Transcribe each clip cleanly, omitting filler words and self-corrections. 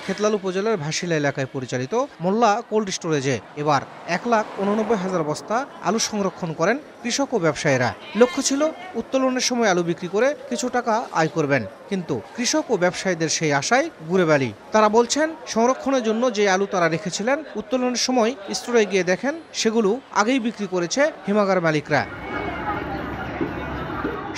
খেতলাল উপজেলার ভাসিলা এলাকায় পরিচালিত মোল্লা কোল্ড স্টোরেজে এবার 1,89,000 বস্তা আলু সংরক্ষণ করেন কৃষক ও ব্যবসায়ীরা। লক্ষ্য ছিল উত্তোলনের সময় আলু বিক্রি করে কিছু টাকা আয় করবেন, কিন্তু কৃষক ও ব্যবসায়ীদের সেই আশায় গুড়ে বালি। তারা বলছেন, সংরক্ষণের জন্য যে আলু তারা রেখেছিলেন উত্তোলনের সময় স্টোরে গিয়ে দেখেন সেগুলো আগেই বিক্রি করেছে হিমাগার মালিকরা।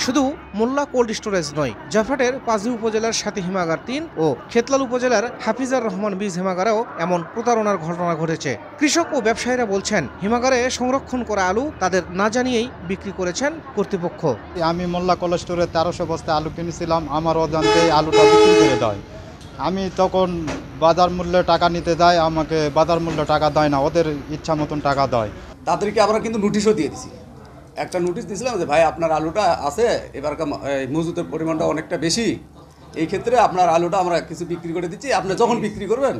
শুধু মোল্লা কোল্ড স্টোরেজ নয়, জয়ফাটের পাঁচি উপজেলার সাথী হিমাগার ৩ ও খেতলাল উপজেলার হাফিজার রহমান বীজ হিমাগারেও এমন প্রতারণার ঘটনা ঘটেছে। কৃষক ও ব্যবসায়ীরা বলছেন, হিমাগারে সংরক্ষণ করা আলু তাদের না জানিয়েই বিক্রি করেছেন কর্তৃপক্ষ। আমি মোল্লা কোল্ড স্টোরে 1300 বস্তা আলু কিনেছিলাম, আমার অজান্তে আলুটা বিক্রি করে দেয়। আমি তখন বাজার মূল্যে টাকা নিতে যাই, আমাকে বাজার মূল্য টাকা দেয় না, ওদের ইচ্ছা মতন টাকা দেয়। তাদেরকে আমরা কিন্তু নোটিশও দিয়ে দিছি। একটা নোটিশ দিয়েছিলাম যে ভাই আপনার আলুটা আছে, এবারকার মজুতের পরিমাণটা অনেকটা বেশি, এই ক্ষেত্রে আপনার আলুটা আমরা কিছু বিক্রি করে দিচ্ছি, আপনি যখন বিক্রি করবেন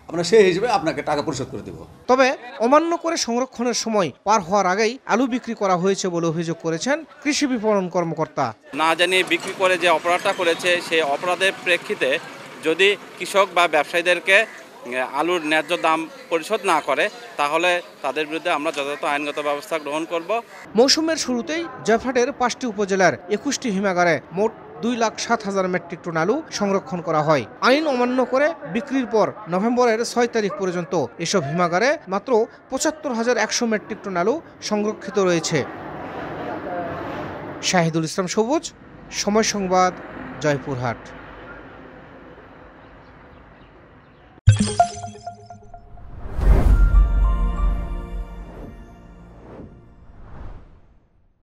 আমরা সেই হিসেবে আপনাকে টাকা পরিশোধ করে দেব। তবে অমান্য করে সংরক্ষণের সময় পার হওয়ার আগেই আলু বিক্রি করা হয়েছে বলে অভিযোগ করেছেন কৃষি বিপণন কর্মকর্তা। না জানিয়ে বিক্রি করে যে অপরাধটা করেছে, সেই অপরাধের প্রেক্ষিতে যদি কৃষক বা ব্যবসায়ীদেরকে আলুর ন্যায্য দাম পরিশোধ না করে, তাহলে তাদের বিরুদ্ধে আমরা যথাযথ আইনগত ব্যবস্থা গ্রহণ করব। মৌসুমের শুরুতেই জয়ফাটের 5টি উপজেলার 21টি হিমাগারে মোট 2,07,000 মেট্রিক টন আলু সংরক্ষণ করা হয়। আইন অমান্য করে বিক্রির পর নভেম্বরের 6 তারিখ পর্যন্ত এসব হিমাগারে মাত্র 75,100 মেট্রিক টন আলু সংরক্ষিত রয়েছে। শাহিদুল ইসলাম সবুজ, সময় সংবাদ, জয়পুরহাট।